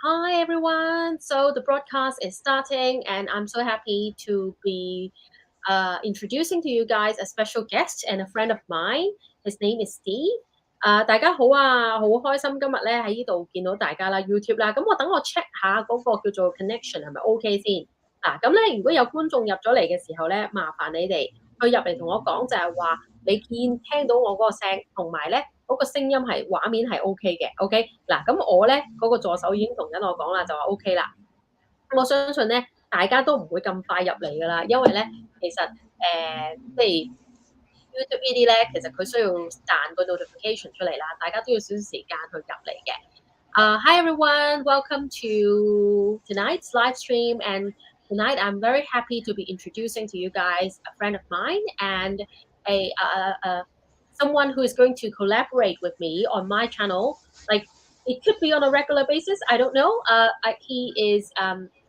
Hi everyone. So the broadcast is starting, and I'm so happy to be introducing to you guys a special guest and a friend of mine. His name is Steve. 大家好啊，好開心今日咧喺呢度見到大家啦 YouTube 啦，咁等我 check 下嗰個叫做 connection 係咪 OK 先。咁咧如果有觀眾入咗嚟嘅時候咧，麻煩你哋去入嚟同我講就係話你聽到我嗰個聲，同埋咧嗰個聲音係畫面係 OK 嘅，OK 嗱，咁我咧嗰個助手已經同緊我講啦，就話 OK 啦。我相信咧大家都唔會咁快入嚟噶啦，因為咧其實即係 YouTube 呢啲咧，其實佢需要彈個 notification 出嚟啦，大家都要少少時間去入嚟嘅。Hi everyone, welcome to tonight's live stream, and tonight I'm very happy to be introducing to you guys a friend of mine and someone who is going to collaborate with me on my channel. Like it could be on a regular basis, I don't know.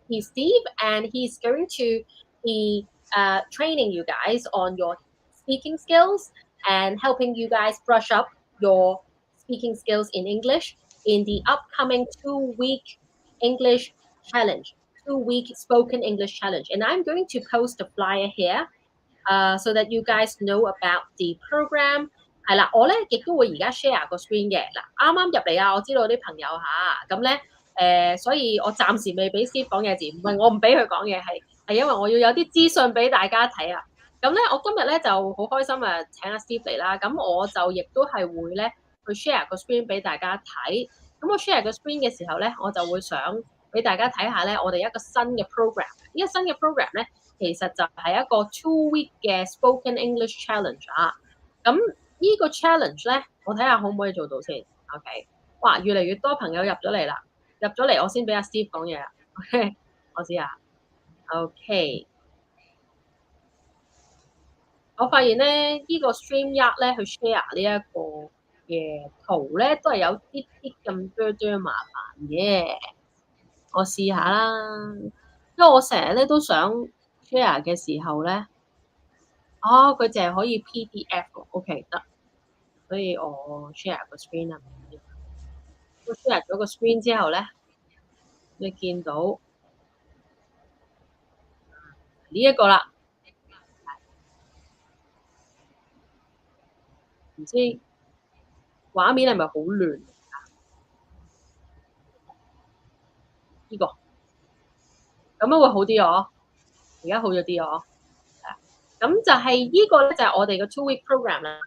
He's Steve, and he's going to be training you guys on your speaking skills and helping you guys brush up your speaking skills in English in the upcoming 2-week English challenge, 2-week spoken English challenge. And I'm going to post a flyer here so that you guys know about the program. 係啦，我咧亦都會而家 share 個 screen 嘅。嗱，啱啱入嚟啊，我知道啲朋友咁咧所以我暫時未俾 Steve 講嘢字，唔係我唔俾佢講嘢，係因為我要有啲資訊俾大家睇啊。咁咧，我今日咧就好開心啊，請阿 Steve 嚟啦。咁我就亦都係會咧去 share 個 screen 俾大家睇。咁我 share 個 screen 嘅時候咧，我就會想俾大家睇下咧，我哋一個新嘅 program。呢個新嘅 program 咧，其實就係一個 2-week 嘅 Spoken English Challenge 啊。咁呢個 challenge 咧，我睇下可唔可以做到先。OK， 哇，越嚟越多朋友入咗嚟啦，入咗嚟我先俾阿 Steve 講嘢啦。OK， 我試下。OK。我發現咧，呢個 StreamYard 咧去 share 呢一個嘅圖咧，都係有啲咁多麻煩嘅。我試下啦，因為我成日咧都想 share 嘅時候咧，佢淨係可以 PDF 喎。OK 得，所以我 share 個 screen 啦。我 share 咗個 screen 之後咧，你見到呢一個啦。唔知畫面係咪好亂啊？呢個咁樣會好啲哦。而家好咗啲哦。咁就係呢個咧，就係我哋嘅 2-week program 啦。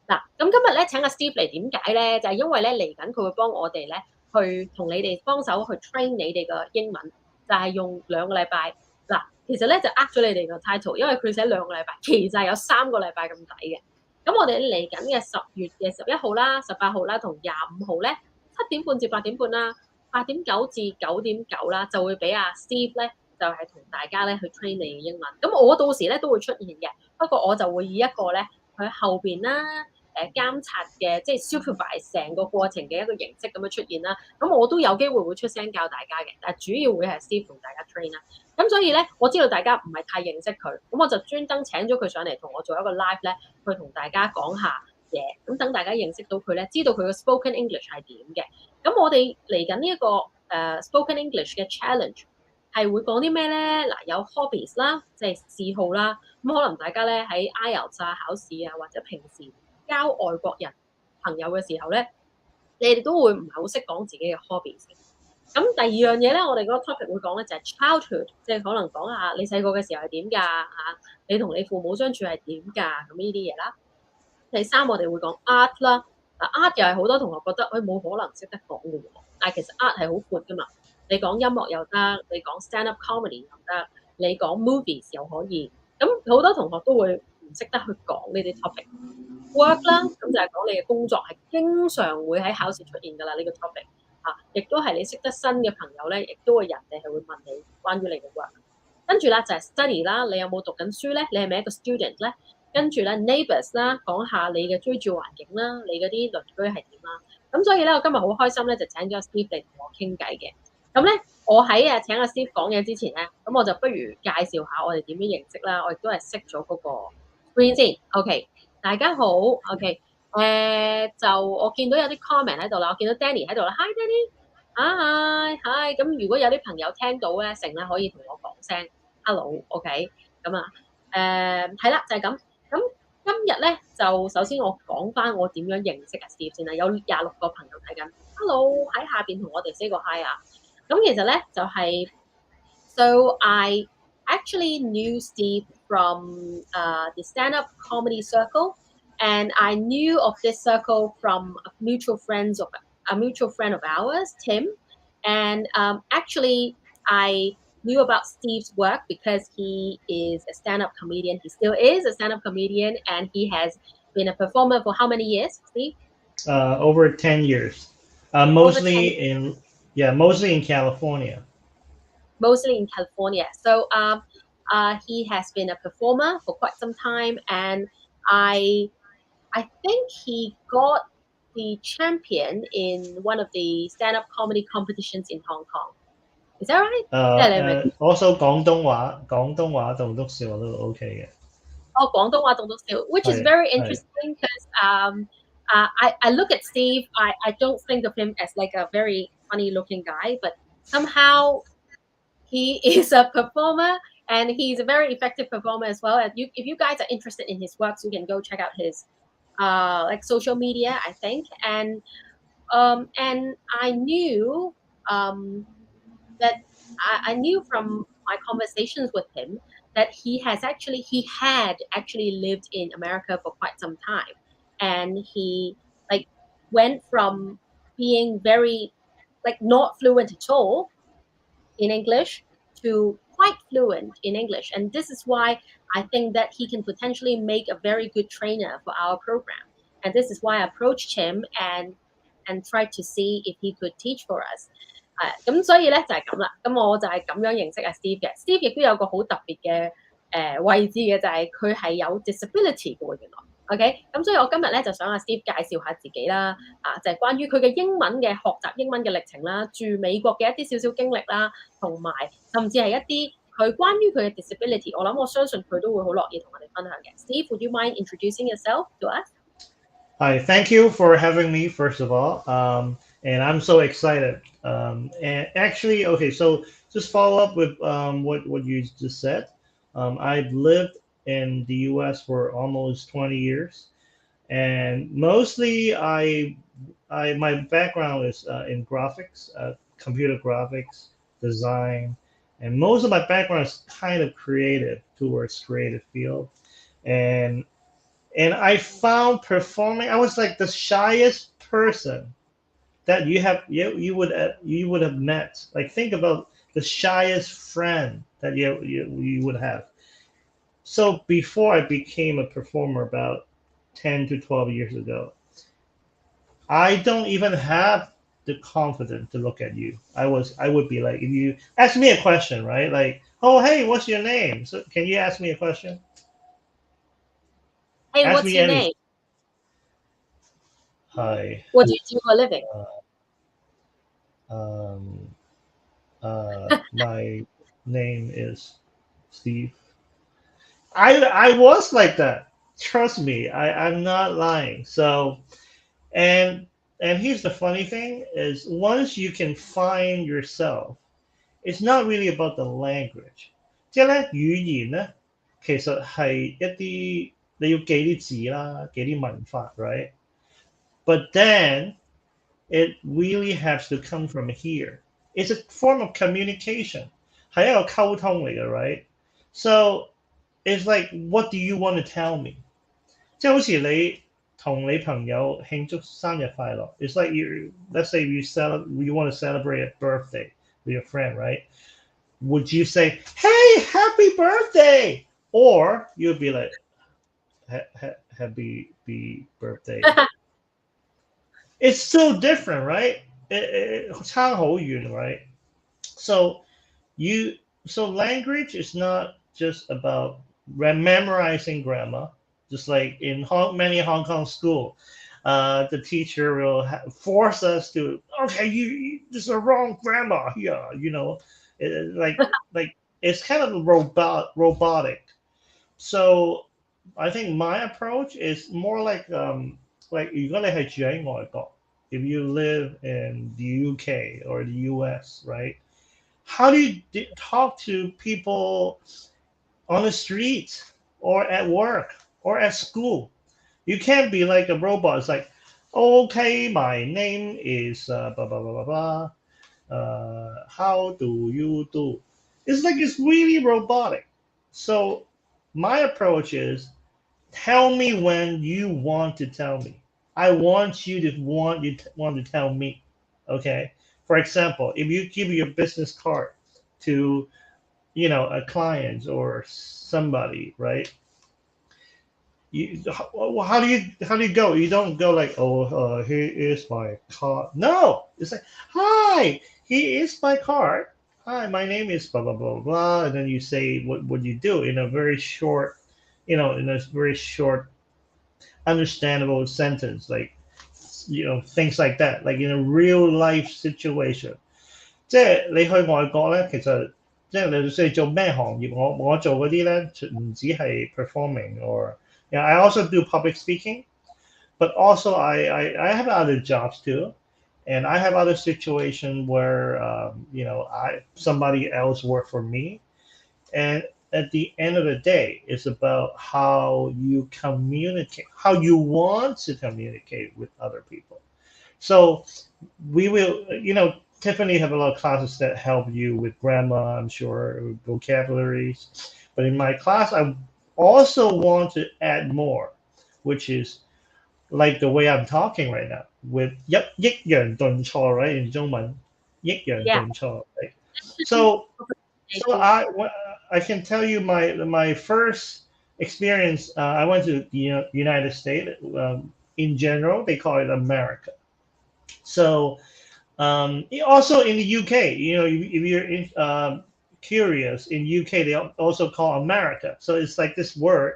嗱，咁今日咧請阿 Steve 嚟點解咧？就係因為咧嚟緊佢會幫我哋咧去同你哋幫手去 train 你哋嘅英文，就係用2個禮拜。嗱，其實咧就呃咗你哋個 title，因為佢寫2個禮拜，其實係有3個禮拜咁抵嘅。咁我哋嚟緊嘅10月嘅11號啦、18號啦同25號咧，7點半至8點半啦，8點9至9點9啦，就會俾阿 Steve 咧就係同大家咧去 train 你嘅英文。咁我到時咧都會出現嘅，不過我就會以一個咧佢後邊啦。監察嘅，即係 supervise 成個過程嘅一個形式咁樣出現啦。咁我都有機會出聲教大家嘅，但係主要會係 Steve 同大家 train 啦。咁所以咧，我知道大家唔係太認識佢，咁我就專登請咗佢上嚟同我做一個 live 咧，去同大家講下嘢，咁等大家認識到佢咧，知道佢嘅 spoken English 係點嘅。咁我哋嚟緊呢一個spoken English 嘅 challenge 係會講啲咩咧？嗱，有 hobbies 啦，即係嗜好啦。咁可能大家咧喺 IELTS 啊考試啊，或者平時交外國人朋友嘅時候咧，你哋都會唔係好識講自己嘅 hobbies。咁第二樣嘢咧，我哋嗰個 topic 會講咧就係 childhood，即係可能講下你細個嘅時候係點㗎你同你父母相處係點㗎咁呢啲嘢啦。第三我哋會講 art 啦，art 又係好多同學覺得冇可能識得講嘅喎，但係其實 art 係好闊㗎嘛。你講音樂又得，你講 stand up comedy 又得，你講 movies 又可以。咁好多同學都會唔識得去講呢啲 topic。work 啦，咁就係講你嘅工作係經常會喺考試出現㗎啦，呢個 topic 亦都係你識得新嘅朋友咧，亦都會人哋係會問你關於你嘅 work。跟住啦就係 study 啦，你有冇讀緊書咧？你係咪一個 student 咧？跟住咧 neighbours 啦，講下你嘅居住環境啦，你嗰啲鄰居係點啦。咁所以咧，我今日好開心咧，就請咗 Steve 嚟同我傾偈嘅。咁咧，我喺請阿 Steve 講嘢之前咧，咁我就不如介紹下我哋點樣認識啦。我亦都係識咗嗰個 screen 先。OK， 大家好。OK， 就我見到有啲 comment 喺度啦，我見到 Danny 喺度啦。Hi Danny。Hi，咁如果有啲朋友聽到咧，成咧可以同我講聲 hello，OK，咁啊，係啦，就係咁。咁今日咧就首先我講翻我點樣認識阿 Steve 先啦，有26個朋友睇緊，hello 喺下邊同我哋 say 個 hi 啊。咁其實咧就係、so I actually knew Steve from the stand-up comedy circle, and I knew of this circle from a mutual friend of ours, Tim. And actually, I knew about Steve's work because he is a stand-up comedian. He still is a stand-up comedian, and he has been a performer for how many years, Steve? Over 10 years. Over 10 Mostly in California. mostly in California. So he has been a performer for quite some time, and I I think he got the champion in one of the stand-up comedy competitions in Hong Kong. Is that right? also 廣東話棟篤笑都 OK 嘅。Oh, 廣東話棟篤笑, which is very interesting because I look at Steve, I don't think of him as like a very funny looking guy, but somehow he is a performer and he's a very effective performer as well. And if you guys are interested in his works, you can go check out his like social media, I think. And I knew that I knew from my conversations with him that he had actually lived in America for quite some time, and he like went from being very like not fluent at all in English to quite fluent in English. And this is why I think that he can potentially make a very good trainer for our program. And this is why I approached him and tried to see if he could teach for us. 咁所以咧就係咁啦，咁我就係咁樣認識阿 Steve 嘅。Steve 亦都有個好特別嘅位置嘅，就係佢係有 disability 嘅喎，原來。OK，咁所以我今日咧就想阿 Steve 介紹下自己啦，就係關於佢嘅英文嘅學習英文嘅歷程啦，住美國嘅一啲少少經歷啦，同埋甚至係一啲佢關於佢嘅 disability，我相信佢都會好樂意同我哋分享嘅。Steve, would you mind introducing yourself to us? Hi, thank you for having me, first of all. And I'm so excited. And actually, okay, so just follow up with what you just said. I've lived in the US for almost 20 years. And mostly my background is in graphics, computer graphics, design. And most of my background is kind of creative, towards creative field. And I found performing. I was like the shyest person that you would have met. Like think about the shyest friend that you would have. So before I became a performer about 10 to 12 years ago, I don't even have the confidence to look at you. I would be like, if you ask me a question, right? Like, oh hey, what's your name? So can you ask me a question? Hey, Ask what's me your any. name? Hi. What do you do for a living? My name is Steve. I was like that. Trust me, I'm not lying. So and here's the funny thing is once you can find yourself, it's not really about the language. 即係咧語言咧，其實係一啲你要記啲字啦，記啲文法，right? But then it really has to come from here. It's a form of communication. 係一個溝通嚟嘅 right? So it's like, what do you want to tell me? 即係好似你同你朋友慶祝生日快樂。It's like let's say you want to celebrate a birthday with your friend, right? Would you say, "Hey, happy birthday," or you'd be like, "Happy birthday." It's so different, right? 差好遠, right? So language is not just about memorizing grammar. Just like in many Hong Kong school, the teacher will force us to, okay, this is a wrong grammar here, like it's kind of robotic. So I think my approach is more like 如果你係住喺外國 if you live in the UK or the US, right? How do you talk to people on the street or at work or at school? You can't be like a robot. It's like, okay, my name is blah blah blah blah blah. How do you do? It's like it's really robotic. So my approach is tell me when you want to tell me. I want you to want to tell me. Okay. For example, if you give your business card to a client or somebody, right? How do you go? You don't go like, oh, here is my card. No, it's like, hi, here is my card. Hi, my name is blah blah blah blah, and then you say what you do in a very short, understandable sentence, like things like that, like in a real life situation。即係你去外國咧，其實即係你做咩行業？我做嗰啲咧，唔止係 performing or I also do public speaking, but also I have other jobs too, and I have other situations where somebody else work for me, and at the end of the day, it's about how you communicate, how you want to communicate with other people. So we will, Tiffany have a lot of classes that help you with grammar, I'm sure, with vocabularies. But in my class, I also want to add more, which is like the way I'm talking right now with 抑揚頓挫, right? In 中文, 抑揚頓挫, right? So I can tell you my first experience. I went to the United States. In general, they call it America. So also in the UK, if you're curious, in UK they also call America. So it's like this word,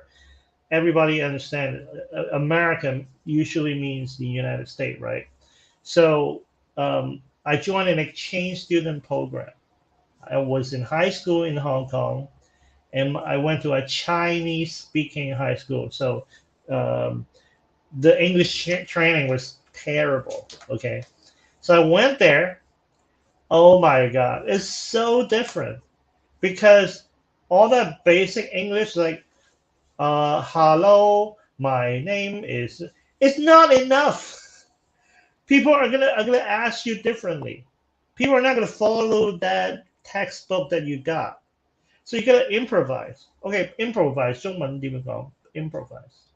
everybody understands. American usually means the United States, right? So I joined an exchange student program. I was in high school in Hong Kong, and I went to a Chinese-speaking high school. So the English training was terrible. Okay, so I went there. Oh my God, it's so different because all that basic English, like hello, my name is, it's not enough. People are gonna ask you differently. People are not gonna follow that textbook that you got. So you gotta improvise. Okay, improvise 中文點樣講 ？improvise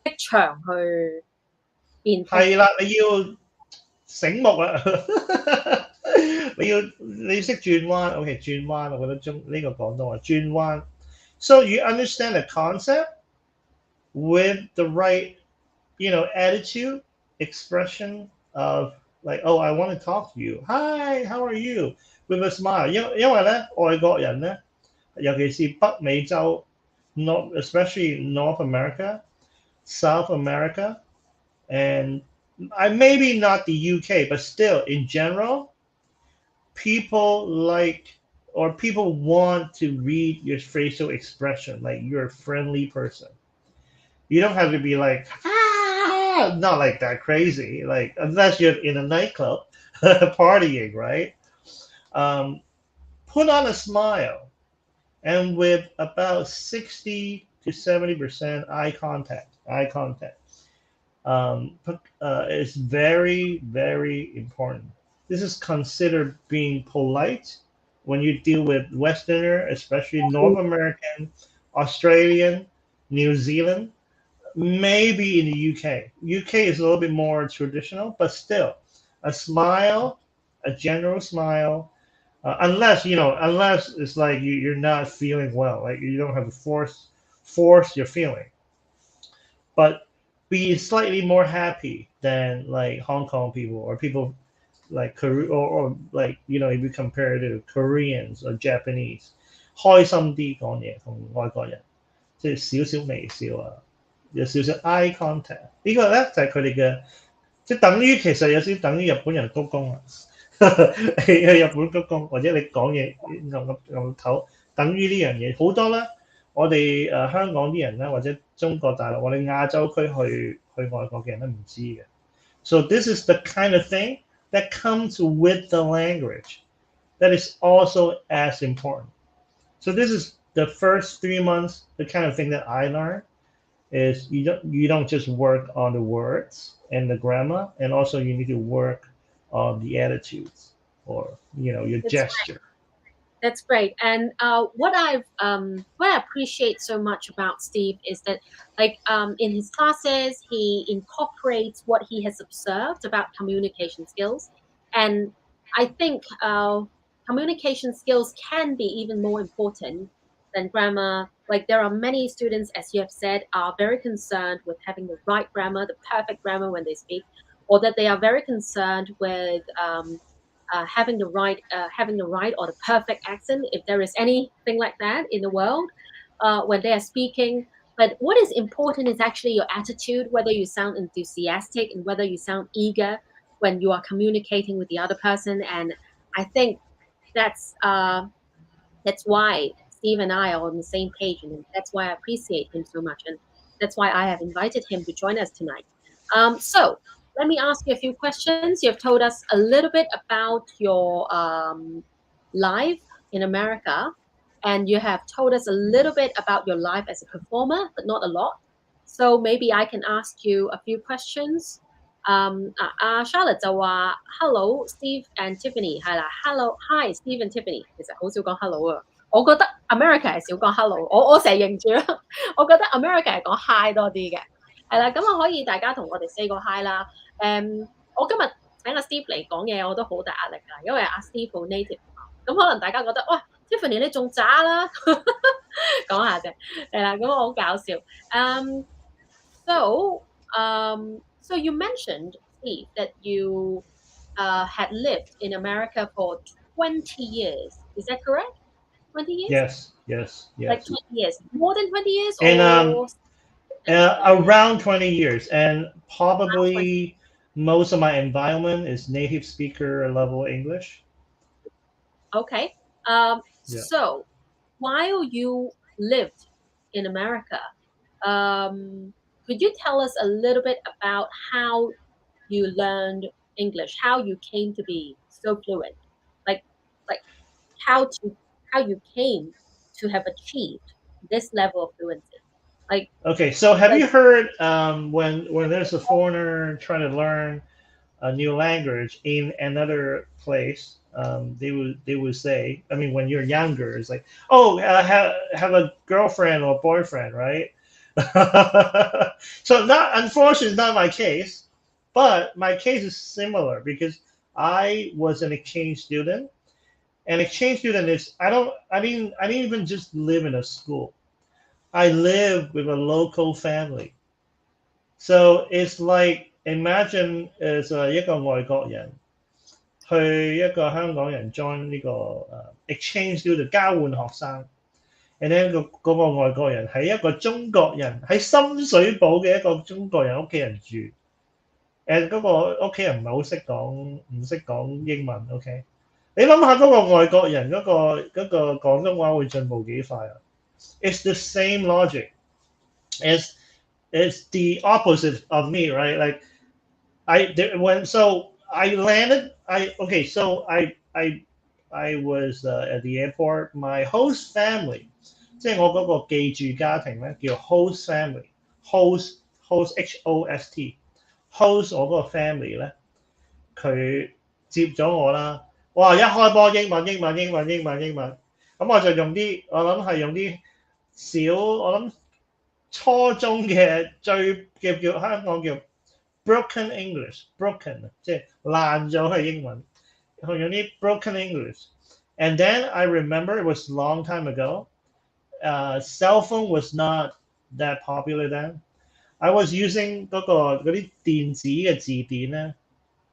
即場去變通。係啦，你要醒目啦，你識轉彎。OK，轉彎，我覺得呢個廣東話轉彎。So you understand the concept with the right, attitude, expression of like, oh, I want to talk to you. Hi, how are you? With a smile. 因為咧，外國人咧，尤其是北美洲 especially North America, South America, and maybe not the UK, but still in general, people want to read your facial expression, like you're a friendly person. You don't have to be like, not like that crazy, like unless you're in a nightclub partying, right? Put on a smile, and with about 60 to 70% eye contact. Is very, very important. This is considered being polite when you deal with Westerner, especially North American, Australian, New Zealand, maybe in the UK. UK is a little bit more traditional, but still, a smile, a general smile, unless it's like you're not feeling well, like you don't have to force your feeling, but be slightly more happy than like Hong Kong people or people like Korea or like if you compare to Koreans or Japanese， 開心啲講嘢同外國人，即係少少微笑啊，有少少 eye contact， 呢個咧就係佢哋嘅，即係等於其實有少少等於日本人鞠躬啊。你去日本鞠躬，或者你講嘢咁頭，等於呢樣嘢好多啦。我哋香港啲人咧，或者中國大陸，我哋亞洲區去外國嘅人都唔知嘅。So this is the kind of thing that comes with the language that is also as important. So this is the first 3 months, the kind of thing that I learned is you don't just work on the words and the grammar, and also you need to work on the attitudes or your That's gesture. That's great. And what I appreciate so much about Steve is that, like, in his classes, he incorporates what he has observed about communication skills. And I think communication skills can be even more important than grammar. Like, there are many students, as you have said, are very concerned with having the right grammar, the perfect grammar when they speak, or that they are very concerned with having the right or the perfect accent, if there is anything like that in the world when they are speaking. But what is important is actually your attitude, whether you sound enthusiastic and whether you sound eager when you are communicating with the other person. And I think that's why Steve and I are on the same page, and that's why I appreciate him so much, and that's why I have invited him to join us tonight. So let me ask you a few questions. You have told us a little bit about your life in America, and you have told us a little bit about your life as a performer, but not a lot. So maybe I can ask you a few questions. Charlotte 就話 Hello Steve and Tiffany 係啦，Hello Hi Steve and Tiffany 其實好少講 Hello 啊，我覺得 America 係少講 Hello，我成日認住啦，我覺得 America 係講 Hi 多啲嘅，係啦，咁我可以大家同我哋 say 個 Hi 啦。我今日請阿 Steve 嚟講嘢，我都好大壓力㗎，因為阿 Steve 好 native 咁可能大家覺得哇 Tiffany 你仲渣啦，講下啫，係啦，咁我好搞笑。So you mentioned, Steve, that you had lived in America for 20 years. Is that correct? 20 years? Yes. Like 20 years. More than 20 years? And around 20 years. And probably most of my environment is native speaker level English. Okay. So while you lived in America, could you tell us a little bit about how you learned English, how you came to be so fluent, like how you came to have achieved this level of fluency? Like, okay, so have you heard when there's a foreigner trying to learn a new language in another place, they would say, I mean, when you're younger, it's like, oh, have a girlfriend or boyfriend, right? So unfortunately, not my case, but my case is similar because I was an exchange student. And exchange student is I didn't even just live in a school. I live with a local family. So it's like imagine is 一個外國人去一個香港人 join 呢個exchange student 交換學生。And then 嗰個外國人係一個中國人喺深水埗嘅一個中國人屋企人住。誒嗰個屋企人唔識講英文 ，OK？ 你諗下嗰個外國人嗰個廣東話會進步幾快啊 ？It's the same logic. It's the opposite of me, right? Like so I landed. I was at the airport. My host family. 即係我嗰個寄住家庭咧，叫 host family，host host 我嗰個 family 咧，佢接咗我啦。哇！一開波英文，咁我就用啲，我諗係用啲我諗初中嘅最叫香港叫 broken English，broken 即係爛咗嘅英文，用啲 broken English。And then I remember it was a long time ago. Cell phone was not that popular then. I was using 嗰啲電子嘅字典咧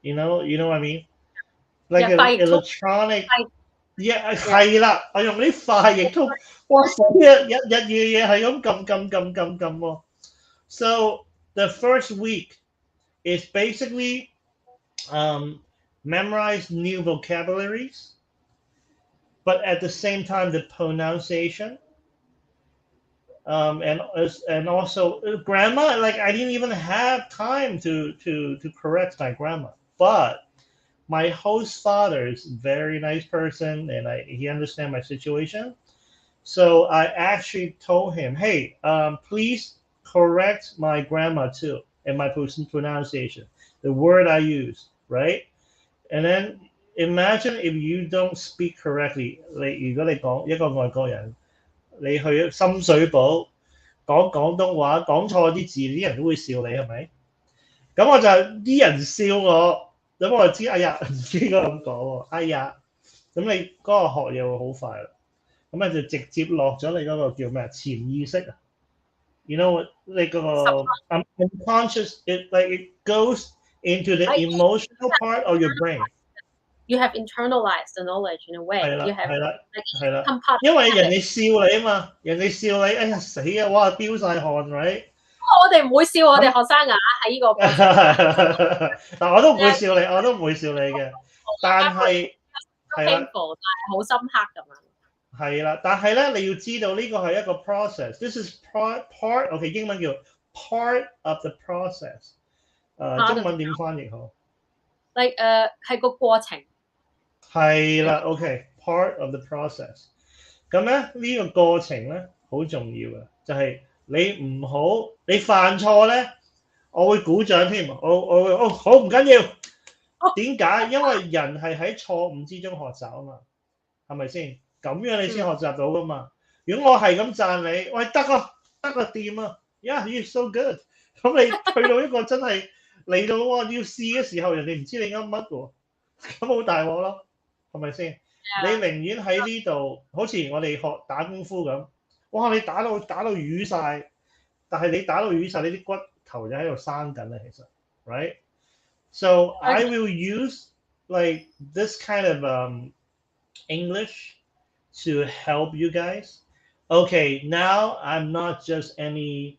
you know what I mean? Like an electronic. Yeah, 係啦，我用啲快譯通，哇！日夜係咁撳喎。So the first week is basically memorize new vocabularies, but at the same time the pronunciation and also grammar. Like I didn't even have time to correct my grammar, but my host father is a very nice person, and he understands my situation. So I actually told him, hey, please correct my grammar too and my pronunciation, the word I use, right? And then imagine if you don't speak correctly. 如果你講一個外國人，你去深水埗講廣東話，講錯啲字，啲人都會笑你，係咪？咁我就啲人笑我，咁我就知，哎呀，唔應該咁講喎，哎呀，咁你嗰個學嘢會好快啦。咁就直接落咗你嗰個叫咩潛意識啊？You know， 你嗰個 unconscious， it goes into the emotional part of your brain。You have internalized the knowledge in a way. 係啦，係啦，係啦。因為人哋笑你啊嘛，人哋笑你，哎呀死啊！哇，飆晒汗，right？我哋唔會笑我哋學生啊，喺呢個但我都唔會笑你，我都唔會笑你嘅。但係係啦，但係好深刻咁樣。係啦，但係咧，你要知道呢個係一個 process。This is part，OK， 英文叫 part of the process。中文點翻譯好 ？Like 係個過程。係啦 ，OK，part of the process。咁咧呢個過程咧好重要嘅，就係你唔好你犯錯咧，我會鼓掌添。我會好唔緊要。點解？因為人係喺錯誤之中學習啊嘛，係咪先？咁樣你先學習到噶嘛。如果我係咁讚你，喂得個掂啊 ，Yeah you're so good。咁你去到一個真係嚟到要試嘅時候，人哋唔知你噏乜喎，咁好大鑊咯，係咪先？你寧願喺呢度，好似我哋學打功夫咁，哇！你打到瘀晒，但係你打到瘀晒，你啲骨頭就喺度生緊啦，其實 ，right？ So I will use like this kind of English to help you guys. Okay, now I'm not just any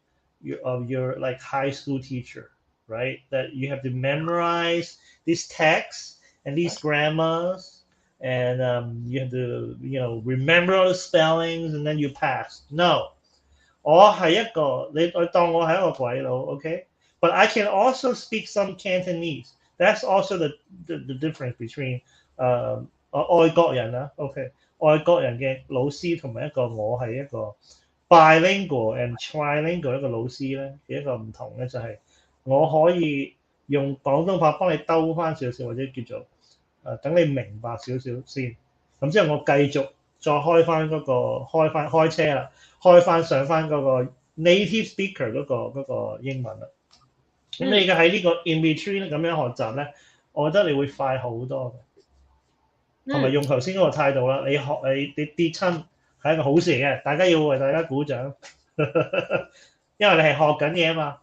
of your like high school teacher, right? That you have to memorize these texts and these grammars, and you have to remember all the spellings, and then you pass. No, 我係一個你當我係一個鬼佬 ，OK? But I can also speak some Cantonese. That's also the difference between 外國人啦 ，OK？ 外國人嘅老師同埋我係一個 bilingual and trilingual 一個老師咧，一個唔同咧就係我可以用廣東話幫你兜翻少少，或者叫做等你明白少少先。咁之後我繼續再開翻開車啦，上翻嗰個 native speaker 嗰個英文啦。咁你嘅喺呢個 in between 咁樣學習咧，我覺得你會快好多嘅。同埋用頭先嗰個態度啦，你跌親係一個好事嘅，大家要為大家鼓掌，因為你係學緊嘢啊嘛。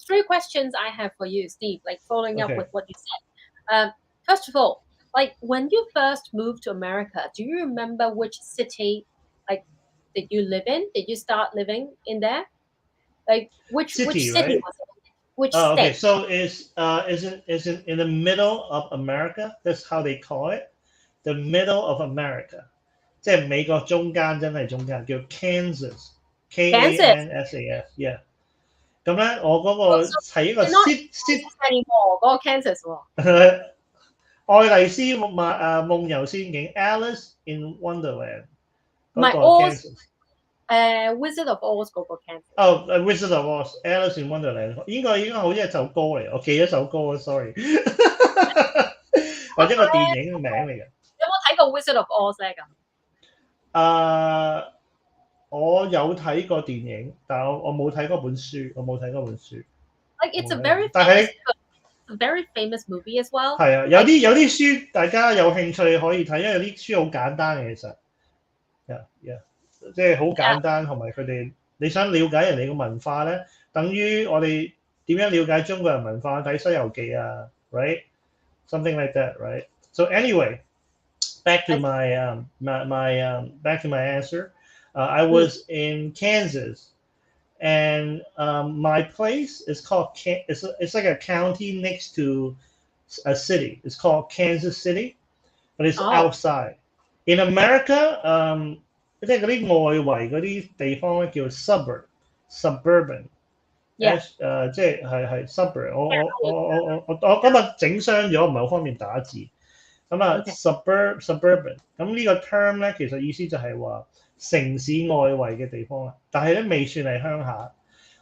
Three questions I have for you, Steve. Like following up with what you said. First of all, like when you first moved to America, do you remember which city, like, did you live in? Did you start living in there? Like which city right? was it? Which state? Okay, so is it in the middle of America? That's how they call it. The middle of America. 即係美國中間，真係中間，叫 Kansas. Kansas，yeah。咁咧，我嗰個係一個 city 嗰個 Kansas 喎。愛麗絲夢遊仙境 Alice in Wonderland 嗰個 Kansas。Wizard of Oz 嗰個 Kansas。Wizard of Oz Alice in Wonderland 應該好似一首歌嚟，我記一首歌 sorry 或者個電影名嚟嘅。有冇睇過 Wizard of Oz 咧？咁我有睇過電影，但係我冇睇嗰本書，Like it's a very famous movie as well。係啊，有啲書大家有興趣可以睇，因為有啲書好簡單嘅其實，即係好簡單，同埋佢哋你想了解人哋嘅文化咧，等於我哋點樣了解中國人文化睇《西遊記》啊 ，right? Something like that, right? So anyway, back to my back to my answer. I was in Kansas, and my place is called it's like a county next to a city. It's called Kansas City, but it's outside. In America, 即係嗰啲外圍嗰啲地方咧叫 suburban。Yeah. 即係 suburb。我今日整傷咗，唔係好方便打字。咁啊 Okay. suburban。咁呢個 term 咧，其實意思就係話城市外圍嘅地方啦。但係咧未算係鄉下。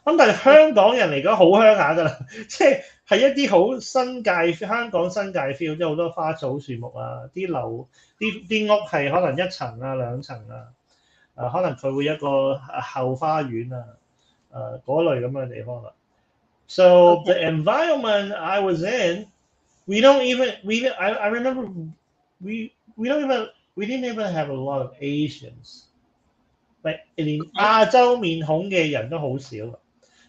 咁但係香港人嚟講好鄉下㗎啦，即係一啲好新界香港新界 feel，即係好多花草樹木啊，啲樓啲屋係可能一層啊兩層啊，可能佢會有一個後花園啊。嗰類咁嘅地方啦。So the environment I was in, I remember we didn't even have a lot of Asians， 連亞洲面孔嘅人都好少。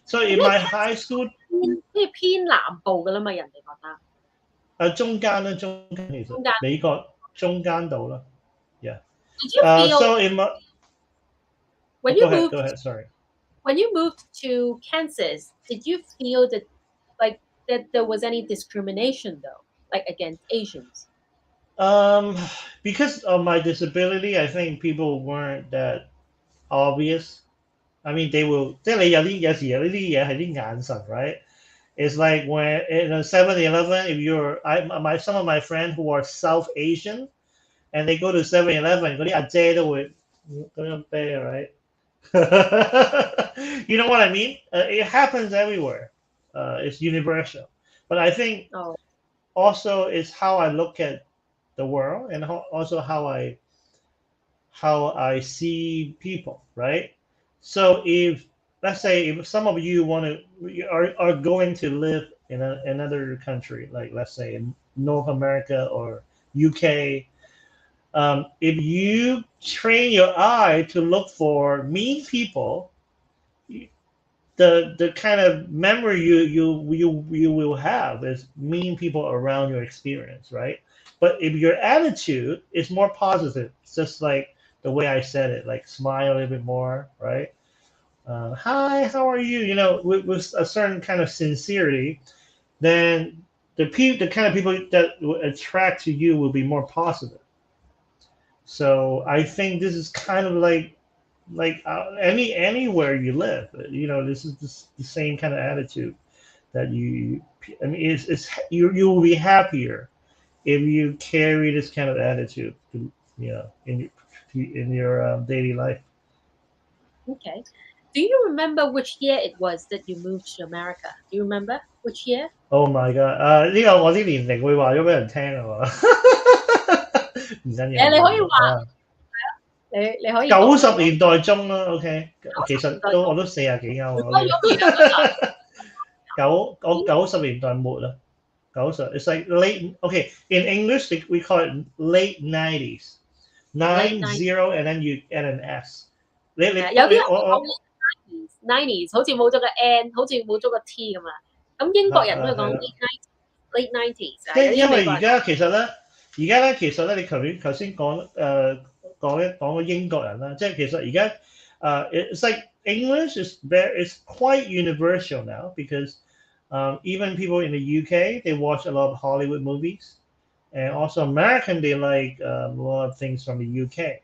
So in my high school， 即係偏南部㗎啦嘛，人哋覺得。中間其實美國中間度啦。Yeah. Did you feel So in my when you go ahead, sorry. When you moved to Kansas, did you feel that there was any discrimination though, like against Asians? Because of my disability, I think people weren't that obvious. I mean, they will. 即係你有時有呢啲嘢係啲眼神 right? It's like when in a 7-Eleven, if some of my friends who are South Asian, and they go to 7-Eleven, 嗰啲阿姐都會咁樣啤 right? You know what I mean? It happens everywhere. It's universal. But I think also it's how I look at the world, and also how I see people, right? So if let's say if some of you are going to live in another country, like let's say in North America or UK, if you train your eye to look for mean people, the kind of memory you will have is mean people around your experience, right? But if your attitude is more positive, it's just like the way I said it, like smile a little bit more, right? Hi, how are you? You know, with a certain kind of sincerity, then the kind of people that will attract to you will be more positive. So I think this is kind of like anywhere you live, you know, this is the same kind of attitude that I mean, it's you will be happier if you carry this kind of attitude, you know, in your daily life. Okay. Do you remember which year it was that you moved to America? Do you remember which year? Oh my god！呢個我啲年齡會話咗俾人聽啊嘛，唔緊要。你可以話，你可以90年代中啦 ，OK， 其實我都40幾啱啊。90年代末啦，90 It's like late. Okay, in English we call it late 90s. 90 and then you add an S。有啲人講 90s，好似冇咗個 N， 好似冇咗個 T 咁啊。咁英國人都係講 late 90s。即係因為而家其實咧，你頭先講個英國人啦，即係其實而家it's like English is quite universal now because even people in the UK they watch a lot of Hollywood movies, and also American they like a lot of things from the UK.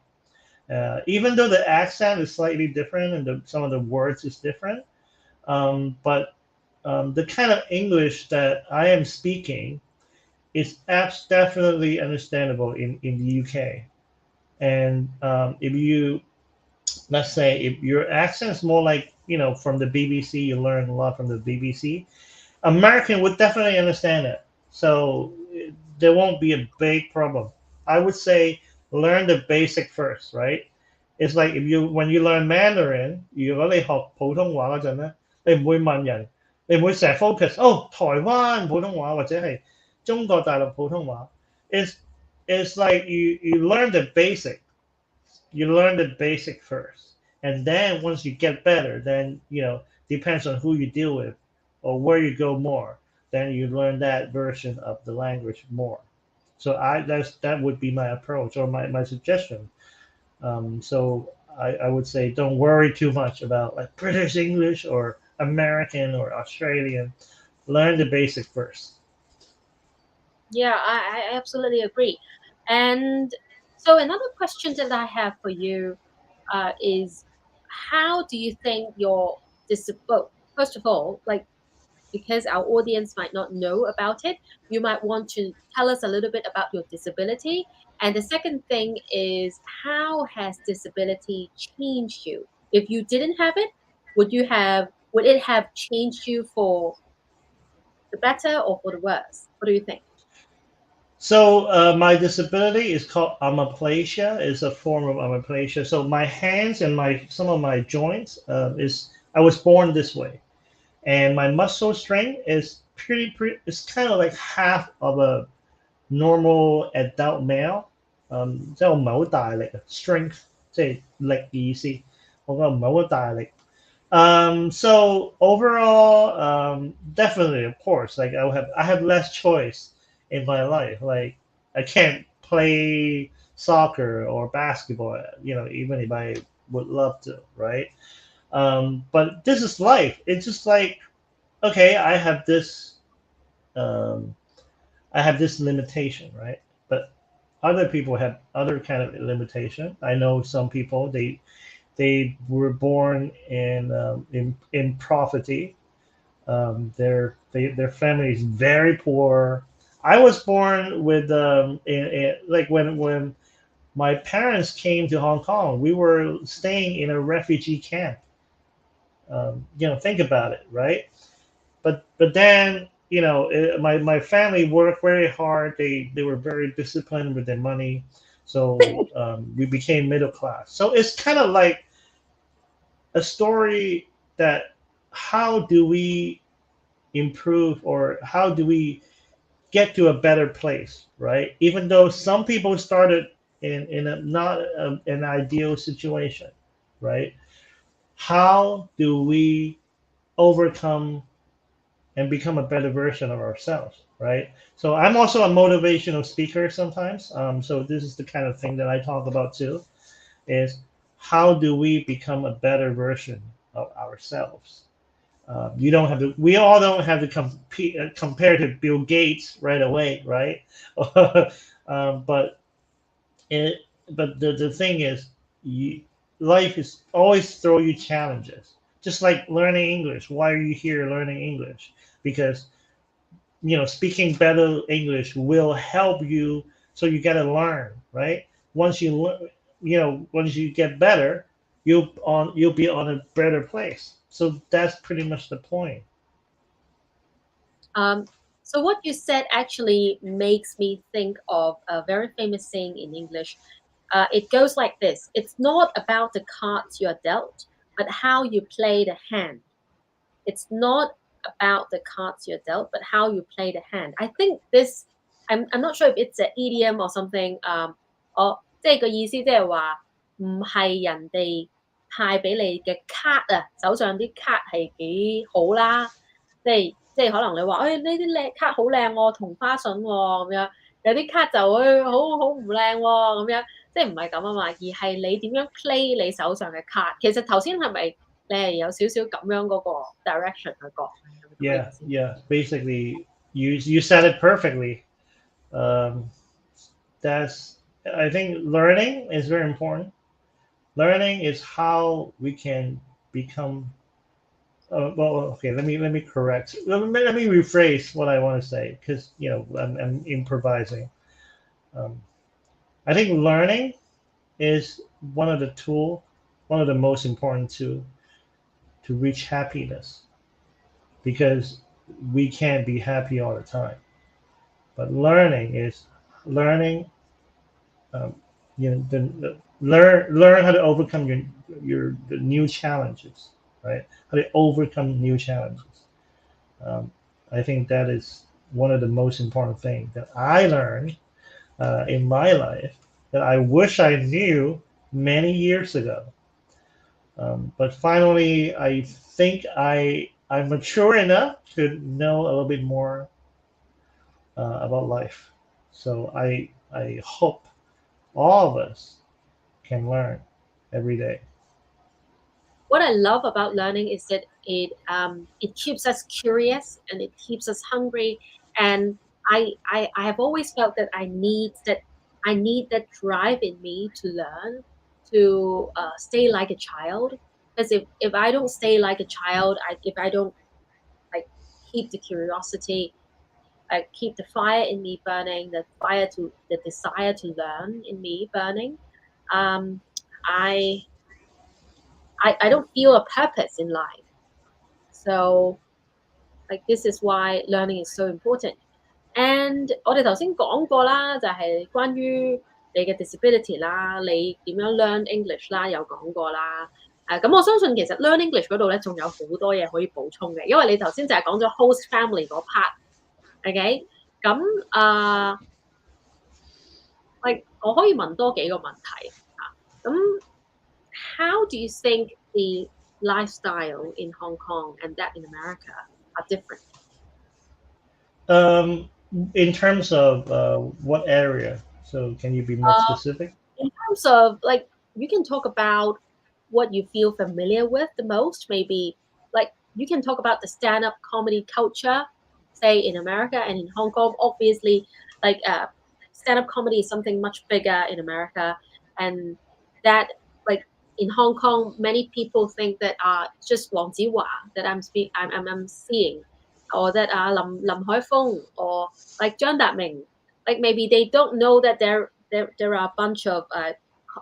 Even though the accent is slightly different and some of the words is different, but the kind of English that I am speaking is definitely understandable in the UK. And if you, let's say, if your accent is more like, you know, from the BBC, you learn a lot from the BBC, American would definitely understand it. So there won't be a big problem. I would say learn the basic first, right? It's like when you learn Mandarin, 如果你學普通話嗰陣咧，你唔會問人，你唔會成日 focus 台灣普通話或者係中國大陸普通話。It's like you learn the basic. You learn the basic first, and then once you get better, then you know depends on who you deal with or where you go more. Then you learn that version of the language more. So that would be my approach or my suggestion. So I would say don't worry too much about like British English or American or Australian. Learn the basic first. Yeah, I absolutely agree. And so another question that I have for you, is how do you think your well, first of all, like because our audience might not know about it, you might want to tell us a little bit about your disability. And the second thing is how has disability changed you? If you didn't have it, would it have changed you for the better or for the worse? What do you think? So my disability is called amyoplasia. It's a form of amyoplasia. So my hands and some of my joints is I was born this way, and my muscle strength is pretty. It's kind of like half of a normal adult male. 即係我唔係好大力啊，strength 即係力嘅意思。我覺得唔係好大力。So overall, definitely, of course, like I have less choice in my life. Like I can't play soccer or basketball, even if I would love to, right? But this is life. It's just like, okay, um, I have this limitation, right? But other people have other kind of limitation. I know some people they were born in poverty. Their family is very poor. I was born with like when my parents came to Hong Kong, we were staying in a refugee camp. Think about it, right? But then my family worked very hard. They were very disciplined with their money, so we became middle class. So it's kind of like a story that how do we improve or how do we get to a better place, right? Even though some people started in a not an ideal situation, right? How do we overcome and become a better version of ourselves, right? So I'm also a motivational speaker sometimes. So this is the kind of thing that I talk about too, is how do we become a better version of ourselves? You don't have to. We all don't have to compare to Bill Gates right away, right? But it, but the thing is, life is always throw you challenges. Just like learning English. Why are you here learning English? Because speaking better English will help you. So you got to learn, right? Once you learn, once you get better, you'll be on a better place. So that's pretty much the point. So what you said actually makes me think of a very famous saying in English. It goes like this: it's not about the cards you're dealt, but how you play the hand. It's not about the cards you're dealt, but how you play the hand. I think this. I'm not sure if it's an idiom or something. 我即係個意思，即係話唔係人哋派俾你嘅卡啊，手上啲卡係幾好啦，即係可能你話，呢啲靚卡好靚喎，同花順喎咁樣，有啲卡就會好唔靚喎咁樣，即係唔係咁啊嘛，而係你點樣 play 你手上嘅卡。其實頭先係咪你係有少少咁樣嗰個 direction 去講？ Yeah. Basically, you said it perfectly. Um, that's I think learning is very important. Learning is how we can become. Okay. Let me correct. Let me rephrase what I want to say because I'm improvising. Um, I think learning is one of the most important to reach happiness because we can't be happy all the time. But learning. Um, learn how to overcome the new challenges, right? How to overcome new challenges. I think that is one of the most important things that I learned in my life that I wish I knew many years ago. But finally, I think I'm mature enough to know a little bit more about life. So I hope all of us can learn every day. What I love about learning is that it keeps us curious and it keeps us hungry. And I have always felt that I need that drive in me to learn, to stay like a child. Because if I don't stay like a child, if I don't like keep the curiosity, keep the fire in me burning, the desire to learn in me burning, I don't feel a purpose in life. So like this is why learning is so important. And 我哋頭先講過啦，就係關於你嘅 disability 啦，你點樣 learn English 啦，有講過啦。咁我相信其實 learn English 嗰度咧，仲有好多嘢可以補充嘅，因為你頭先就係講咗 host family 嗰 part，OK？咁我可以問多幾個問題咁 how do you think the lifestyle in Hong Kong and that in America are different? In terms of what area? So can you be more specific? In terms of like, you can talk about what you feel familiar with the most. Maybe like you can talk about the stand-up comedy culture, say in America and in Hong Kong. Obviously, like stand-up comedy is something much bigger in America, and that like in Hong Kong, many people think that just Wang Jiwa that I'm seeing. Or that Lim Hai Fung or like Zhang Daming, like maybe they don't know that there are a bunch of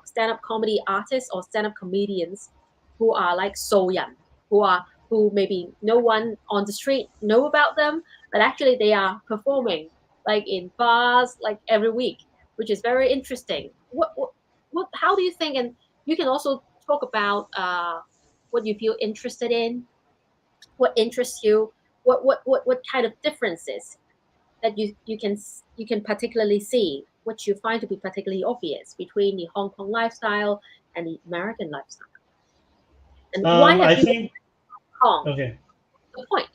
stand-up comedy artists or stand-up comedians who are like Soyan, who maybe no one on the street know about them, but actually they are performing like in bars like every week, which is very interesting. What how do you think? And you can also talk about what you feel interested in, what interests you. What kind of differences that you can particularly see, which you find to be particularly obvious between the Hong Kong lifestyle and the American lifestyle? And why have I you think Hong Kong? okay. The point.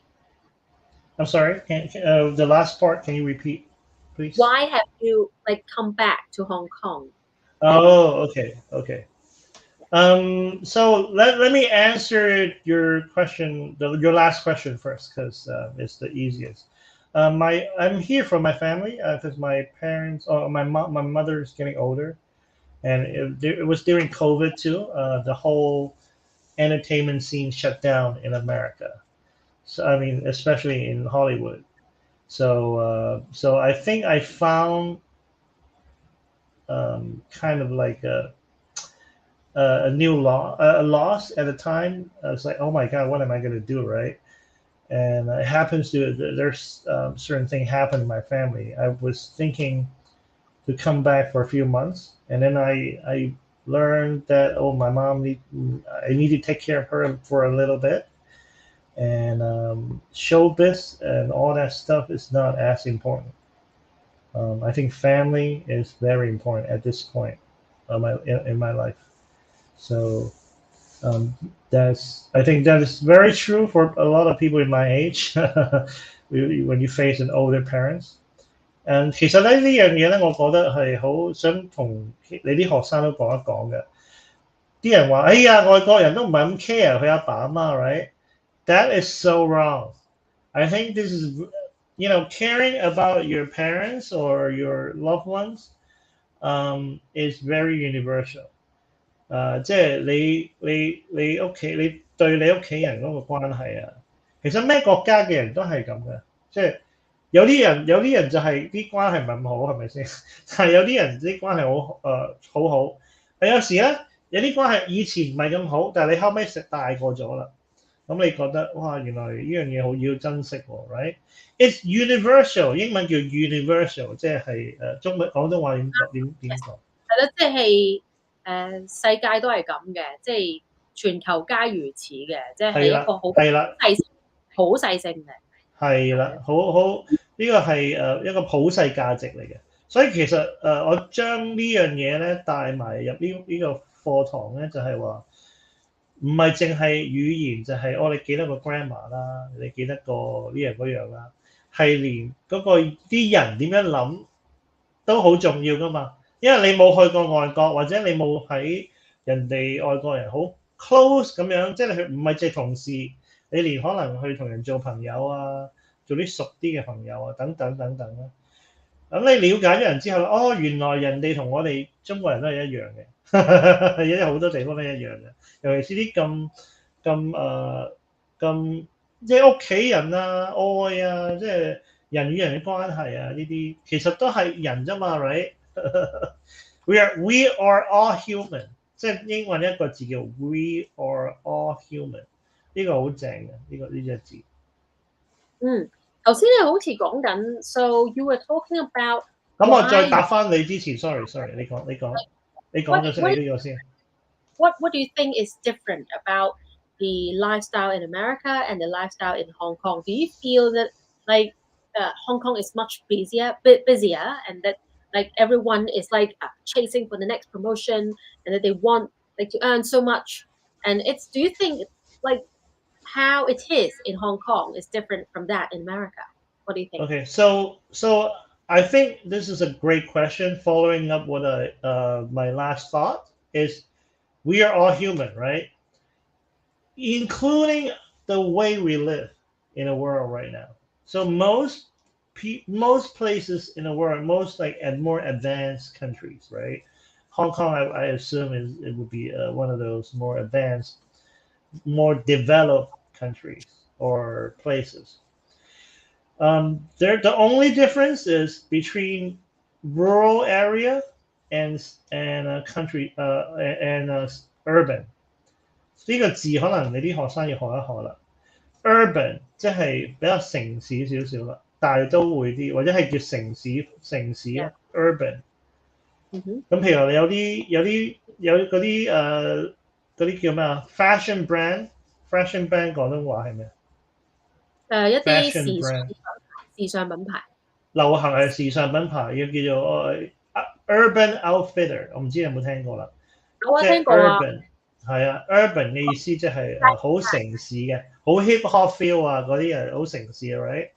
I'm sorry. The last part? Can you repeat, please? Why have you like come back to Hong Kong? Oh, okay. So let me answer your question, your last question first, because it's the easiest. I'm here for my family because my parents, or my mother is getting older, and it was during COVID too. The whole entertainment scene shut down in America. So I mean, especially in Hollywood. So I think I found kind of like a new loss at the time. I was like, oh my god, what am I going to do, right? And it happens to there's certain thing happened in my family. I was thinking to come back for a few months, and then I learned that my mom I need to take care of her for a little bit, and showbiz and all that stuff is not as important. I think family is very important at this point in my life. So I think that is very true for a lot of people in my age when you face an older parents. And 其實咧呢樣嘢咧，我覺得係好想同你啲學生都講一講嘅。啲人話：哎呀，外國人都唔係咁 care 佢阿爸阿媽 ，right? That is so wrong. I think this is, caring about your parents or your loved ones is very universal. 即係你屋企，你對你屋企人嗰個關係啊，其實咩國家嘅人都係咁嘅，即係有啲人就係啲關係唔係咁好，係咪先？但係有啲人啲關係好好，有時咧有啲關係以前唔係咁好，但係你後尾大個咗啦，咁你覺得哇，原來呢樣嘢好要珍惜喎 ，right? It's universal， 英文叫 universal， 即係中文廣東話點講？係咯，即係。世界都係咁嘅，即係全球皆如此嘅，即係一個好細性嘅。係啦，好呢個係一個普世價值嚟嘅，所以其實我將呢樣嘢咧帶埋入呢個課堂咧，就係話唔係淨係語言，就係你記得個 grammar 啦，你記得個呢樣嗰樣啦，係連嗰個啲人點樣諗都好重要噶嘛。因為你冇去過外國，或者你冇喺人哋外國人好 close 咁樣，即係佢唔係淨係同事，你連可能去同人做朋友啊，做啲熟啲嘅朋友啊，等等啦。咁你了解咗人之後，哦，原來人哋同我哋中國人都係一樣嘅，有好多地方都一樣嘅，尤其是啲咁即係屋企人啊、愛啊，即係人與人嘅關係啊，呢啲其實都係人啫嘛 ，right？ we are all human， 即係英文一個字叫 we are all human， 呢個好正嘅呢隻字。頭先你好似講緊 ，so you were talking about。咁我再答翻你之前 ，sorry， 你講咗先，你呢個先。What do you think is different about the lifestyle in America and the lifestyle in Hong Kong? Do you feel that like Hong Kong is much busier, and that like everyone is like chasing for the next promotion, and that they want like to earn so much? And do you think like how it is in Hong Kong is different from that in America? What do you think? Okay, so I think this is a great question. Following up what my last thought is, we are all human, right? Including the way we live in the world right now. So most places in the world, most like more advanced countries, right? Hong Kong, I assume it would be one of those more advanced, more developed countries or places. The only difference is between rural area and country and urban. 呢個字可能你啲學生要學一學啦。urban 即係比較城市少少啦，大都會啲或者係叫城市啊 urban。咁譬如有嗰啲叫咩啊 fashion brand 廣東話係咩？一啲時尚品牌。流行係時尚品牌，要叫做urban outfitter， 我唔知你有冇聽過啦。我聽過啊。係啊 ，urban 嘅意思即係好城市嘅，好 hip hop feel 啊，嗰啲係好城市嘅 ，right？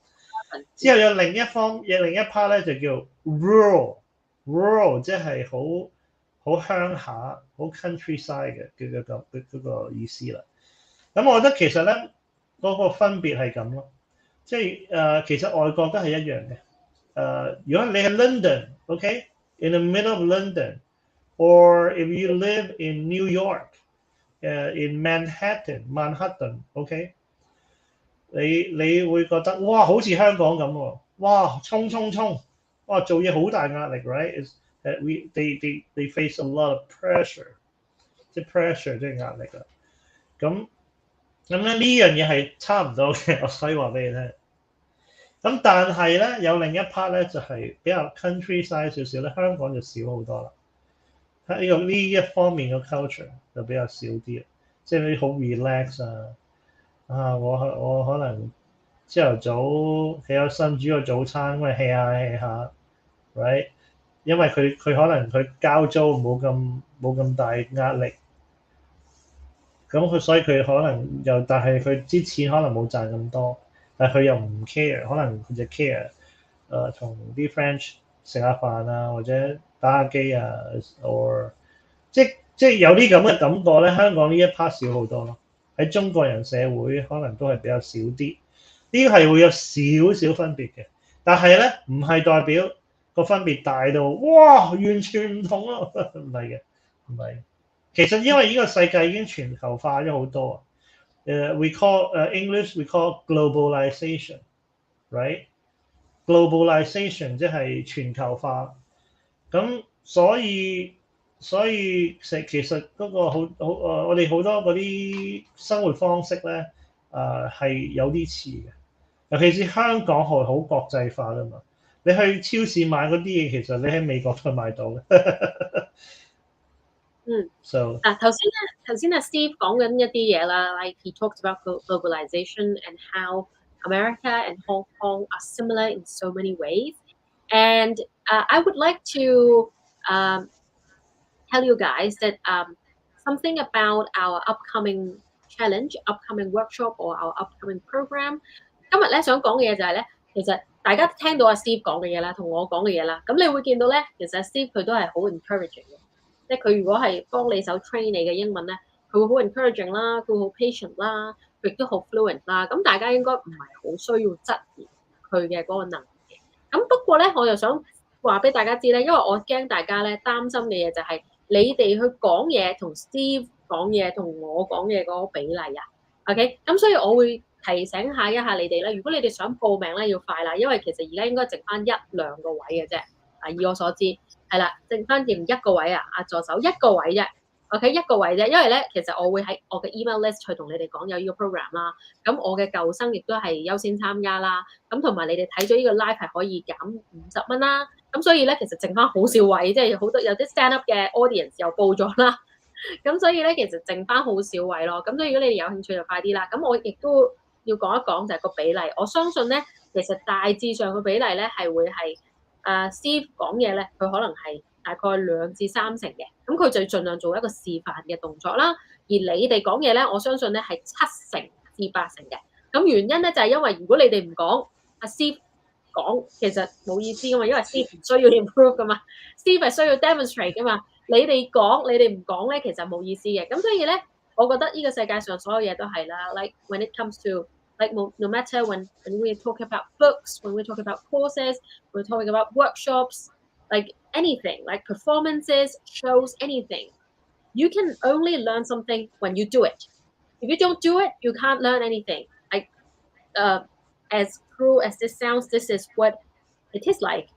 之後有另一 part 咧就叫 rural 即係好鄉下、好 countryside 嘅嗰個意思啦。咁我覺得其實咧嗰個分別係咁咯，即係其實外國都係一樣嘅。如果你喺 London，OK，in the middle of London，or if you live in New York。in Manhattan，OK， 你會覺得哇，好似香港咁喎，哇，衝，哇，做嘢好大壓力 ，right？ Is that they face a lot of pressure， 即係 pressure 即係壓力啦。咁咧呢樣嘢係差唔多嘅，我可以話俾你聽。咁但係咧有另一 part 咧就係比較 countryside 少少咧，香港就少好多啦。呢一方面嘅 culture 就比較少啲，即係啲好 relax 啊！我可能朝頭早起咗身煮個早餐，咁咪 hea 下 ，right？ 因為佢可能佢交租冇咁大壓力，咁所以佢可能但係佢啲錢可能冇賺咁多，但係佢又唔 care， 可能佢就 care 同啲 friend 食下飯啊，或者打下機啊 ，or 即係有啲咁嘅感覺咧。香港呢一 part 少好多咯，喺中國人社會可能都係比較少啲，呢個係會有少少分別嘅。但係咧唔係代表個分別大到哇完全唔同咯，唔係嘅，唔係。其實因為呢個世界已經全球化咗好多。we call English we call globalization， right？ globalization 即係全球化。咁所以其實嗰個我哋好多嗰啲生活方式咧，係有啲似嘅。尤其是香港係好國際化㗎嘛，你去超市買嗰啲嘢，其實你喺美國都買到嘅。So 頭先Steve 講緊一啲嘢啦 ，like he talks about globalization and how America and Hong Kong are similar in so many ways. And I would like to tell you guys that something about our upcoming challenge, upcoming workshop, or our upcoming program。今日咧想講嘅嘢就係咧，其實大家聽到阿 Steve 講嘅嘢啦，同我講嘅嘢啦，咁你會見到咧，其實 Steve 佢都係好 encouraging 嘅。即係佢如果係幫你手 train 你嘅英文咧，佢會好 encouraging 啦，佢會好 patient 啦，佢亦都好 fluent 啦。咁大家應該唔係好需要質疑佢嘅嗰個能力嘅。咁不過咧，我又想話俾大家知咧？因為我驚大家咧擔心嘅嘢就係你哋去講嘢同 Steve 講嘢同我講嘢嗰個比例啊。OK，咁所以我會提醒一下你哋咧，如果你哋想報名咧要快啦，因為其實而家應該剩翻1-2個位嘅啫。以我所知係啦，剩翻剩1個位啊，助手1個位啫。OK， 1個位啫，因為咧其實我會喺我嘅 email list 去同你哋講有呢個 program 啦。咁我嘅舊生亦都係優先參加啦。咁同埋你哋睇咗呢個 live 係可以減50蚊啦。咁所以咧其實剩翻好少位，即係好多有啲 stand up 嘅 audience 又報咗啦。咁所以咧其實剩翻好少位咯。咁所以如果你哋有興趣就快啲啦。咁我亦都要講一講就係個比例。我相信咧其實大致上嘅比例咧係會係Steve 講嘢咧，佢可能係大概2至3成嘅，咁佢就盡量做一個示範嘅動作啦。而你哋講嘢咧，我相信咧係7成至8成嘅。咁原因咧就係因為如果你哋唔講，阿 Steve 講其實冇意思噶嘛，因為 Steve 唔需要 improve 噶嘛 ，Steve 係需要 demonstrate 噶嘛。你哋講，你哋唔講咧，其實冇意思嘅。咁所以咧，我覺得呢個世界上所有嘢都係啦 ，like when it comes to like no matter when we talk about books, when we talk about courses, we're talking about workshops, like anything, like performances, shows, anything. You can only learn something when you do it. If you don't do it, you can't learn anything. Like, as cruel as this sounds, this is what it is like.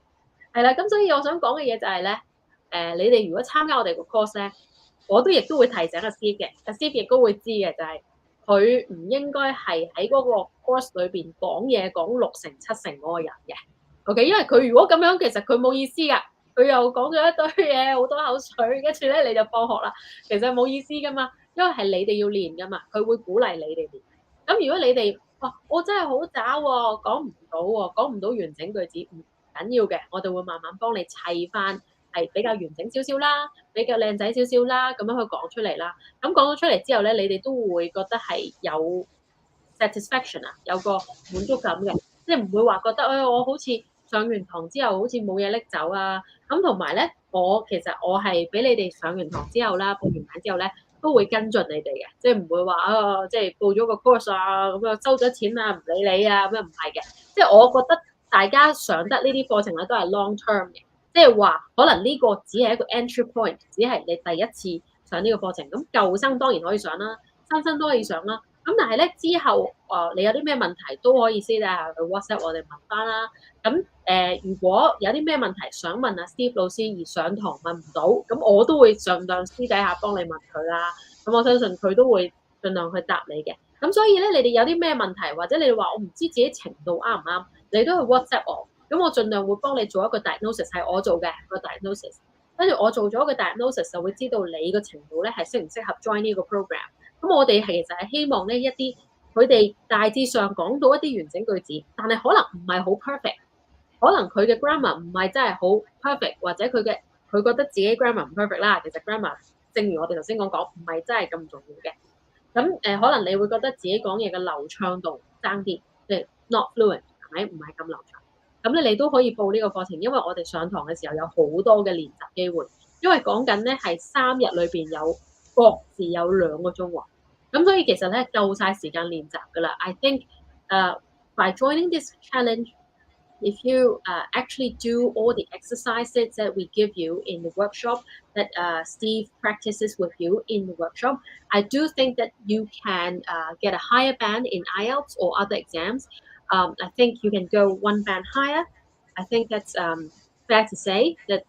係啦，咁所以我想講嘅嘢就係咧，你哋如果參加我哋個 course 咧，我都亦都會提醒阿 Steve 嘅，阿 Steve 亦都會知嘅，就係佢唔應該係喺嗰個 course 裏邊講嘢講6成7成嗰個人嘅。OK， 因為佢如果咁樣，其實佢冇意思㗎。佢又講咗一堆嘢，好多口水，跟住咧你就放學啦。其實冇意思㗎嘛，因為係你哋要練㗎嘛，佢會鼓勵你哋練。咁如果你哋我真係好渣喎，講唔到喎，講唔到完整句子，唔緊要嘅，我哋會慢慢幫你砌翻係比較完整少少啦，比較靚仔少少啦，咁樣去講出嚟啦。咁講咗出嚟之後咧，你哋都會覺得係有 satisfaction 啊，有個滿足感嘅，即係唔會話覺得我好似上完堂之後好似冇嘢拎走啊。咁同埋咧，其實我係俾你哋上完堂之後啦，報完名之後咧，都會跟進你哋嘅，即係唔會話即係報咗個 course 啊，咁樣收咗錢啊，唔理你啊，咁樣唔係嘅。即係我覺得大家上得呢啲課程咧都係 long term 嘅，即係話可能呢個只係一個 entry point， 只係你第一次上呢個課程。咁舊生當然可以上啦，新生都可以上啦。咁但係咧之後你有啲咩問題都可以私底下去 WhatsApp 我哋問翻啦。咁如果有啲咩問題想問阿 Steve 老師而上堂問唔到，咁我都會盡量私底下幫你問佢啦。咁我相信佢都會盡量去答你嘅。咁所以咧，你哋有啲咩問題，或者你哋話我唔知自己程度啱唔啱，你都去 WhatsApp 我。咁我盡量會幫你做一個 diagnosis， 係我做嘅個 diagnosis。跟住我做咗個 diagnosis 就會知道你個程度咧係適唔適合 join 呢個 program。咁我哋其實係希望咧一啲佢哋大致上講到一啲完整句子，但係可能唔係好 perfect， 可能佢嘅 grammar 唔係真係好 perfect， 或者佢覺得自己 grammar 唔 perfect 啦。其實 grammar 正如我哋頭先講唔係真係咁重要嘅。咁可能你會覺得自己講嘢嘅流暢度爭啲，即係 not fluent 係咪？唔係咁流暢。咁咧你都可以報呢個課程，因為我哋上堂嘅時候有好多嘅練習機會，因為講緊咧係3日裏邊有各自有2個鐘喎。咁所以其實咧夠晒時間練習㗎啦。I think by joining this challenge, if you actually do all the exercises that we give you in the workshop, that Steve practices with you in the workshop, I do think that you can get a higher band in IELTS or other exams. I think you can go 1 band higher. I think that's fair to say that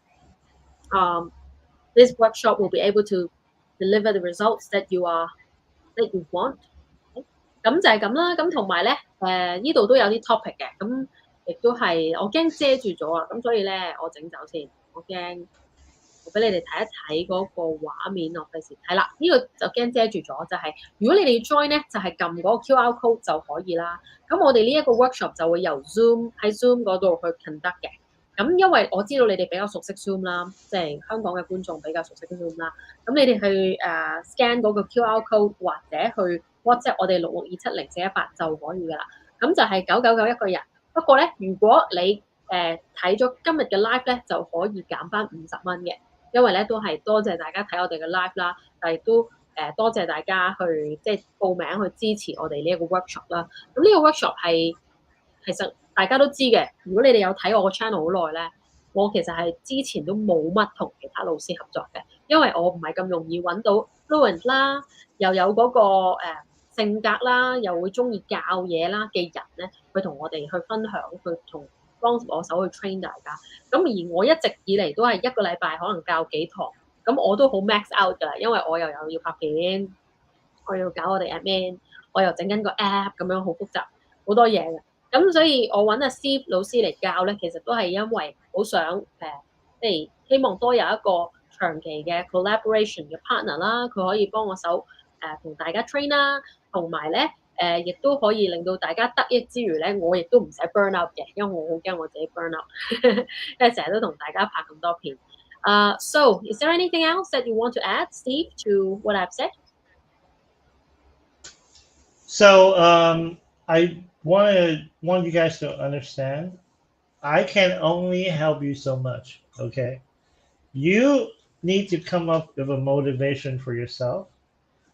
this workshop will be able to deliver the results that you want. 咁就係咁啦。咁同埋咧，呢度都有啲 topic 嘅，咁亦都係我驚遮住咗啊。咁所以咧，我整走先，我驚我俾你哋睇一睇嗰個畫面，我費事睇啦。呢個就驚遮住咗，就係如果你哋要 join 咧，就係撳嗰個 QR code 就可以啦。咁我哋呢一個 workshop 就會由 Zoom 喺 Zoom 嗰度去 conduct 嘅。咁因為我知道你哋比較熟悉 Zoom 啦，即係香港嘅觀眾比較熟悉 Zoom 啦。咁你哋去scan 嗰個 QR code 或者去 WhatsApp 我哋66270418就可以㗎啦。咁就係999一個人。不過咧，如果你睇咗今日嘅 live 咧，就可以減翻50蚊嘅。因為咧都係多謝大家睇我哋嘅 live 啦，但係都多謝大家去即係報名去支持我哋呢一個 workshop 啦。咁呢個 workshop 係其實大家都知嘅，如果你哋有睇我個 channel 好耐咧，我其實係之前都冇乜同其他老師合作嘅，因為我唔係咁容易揾到 fluent 啦，又有嗰個性格啦，又會中意教嘢啦嘅人咧，去同我哋去分享，去同幫我手去 train 大家。咁而我一直以嚟都係一個禮拜可能教幾堂，咁我都好 max out 㗎，因為我又有要拍片，我要搞我哋 admin，我又整緊個 app 咁樣好複雜，好多嘢嘅。咁所以我揾阿 Steve 老師嚟教咧，其實都係因為好想即係希望多有一個長期嘅 collaboration 嘅 partner 啦，佢可以幫我手同大家 train 啦，同埋咧亦都可以令到大家得益之餘咧，我亦都唔使 burn out 嘅，因為我好驚我自己 burn out，因為成日都同大家拍咁多片。So is there anything else that you want to add, Steve, to what I've said? So I want you guys to understand, I can only help you so much, okay? You need to come up with a motivation for yourself.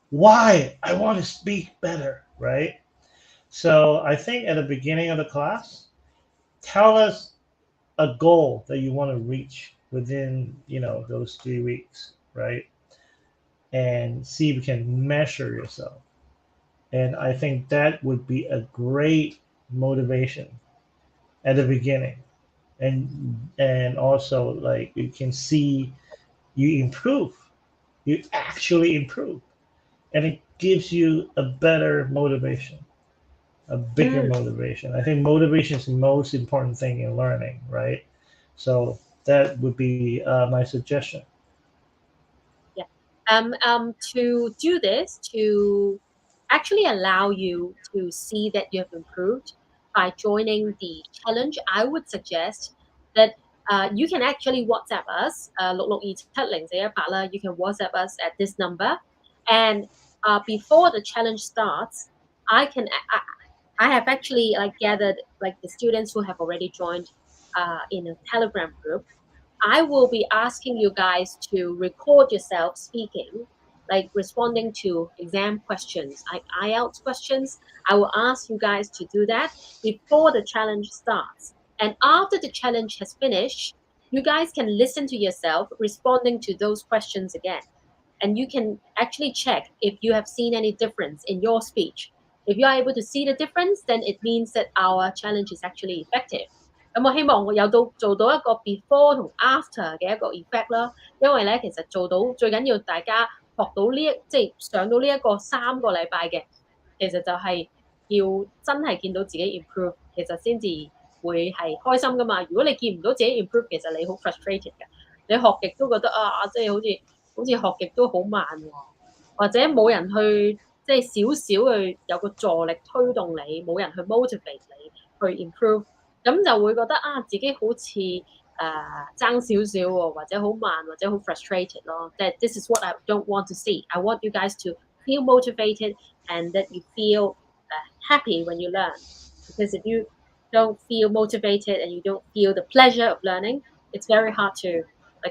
Why? I want to speak better, right? So I think at the beginning of the class, tell us a goal that you want to reach within, those 3 weeks, right? And see if you can measure yourself. And I think that would be a great motivation at the beginning. And also, like, you can see you improve, you actually improve, and it gives you a better motivation, a bigger motivation. I think motivation is the most important thing in learning, right? So that would be my suggestion. Yeah. To do this, to actually allow you to see that you have improved by joining the challenge, I would suggest that you can actually WhatsApp us, 662-718啦. You can WhatsApp us at this number, and before the challenge starts, I have actually gathered the students who have already joined in a Telegram group. I will be asking you guys to record yourself speaking, like responding to exam questions, like IELTS questions. I will ask you guys to do that before the challenge starts. And after the challenge has finished, you guys can listen to yourself responding to those questions again. And you can actually check if you have seen any difference in your speech. If you are able to see the difference, then it means that our challenge is actually effective. 咁我希望我有做到一個 before 同 after 嘅一個 effect 啦，因為咧其實做到最緊要大家學到即係上到呢一個3個禮拜嘅，其實就係要真係見到自己 improve，其實先至會係開心噶嘛。如果你見唔到自己 improve，其實你好 frustrated 嘅，你學極都覺得即係好似學極都好慢喎，或者冇人去即係少少去有個助力推動你，冇人去 motivate 你去 improve。咁就會覺得自己好似爭少少喎，或者好慢，或者好 frustrated 咯。That this is what I don't want to see. I want you guys to feel motivated and that you feel happy when you learn. Because if you don't feel motivated and you don't feel the pleasure of learning, it's very hard to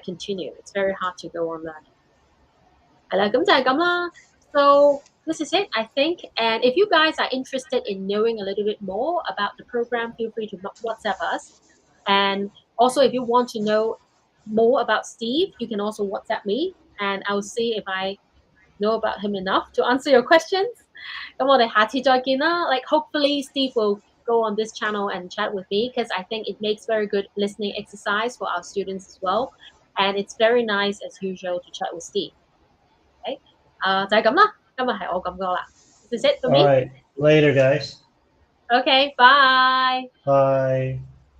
continue. It's very hard to go on learning. 係啦，咁就係咁啦。So this is it, I think. And if you guys are interested in knowing a little bit more about the program, feel free to WhatsApp us. And also, if you want to know more about Steve, you can also WhatsApp me, and I'll see if I know about him enough to answer your questions. 咁我哋下次再見啦。Hopefully, Steve will go on this channel and chat with me because I think it makes very good listening exercise for our students as well. And it's very nice, as usual, to chat with Steve. Okay? 就係咁啦。今日係我咁講啦。This is it for me. All right. Later, guys. Okay, bye. Bye.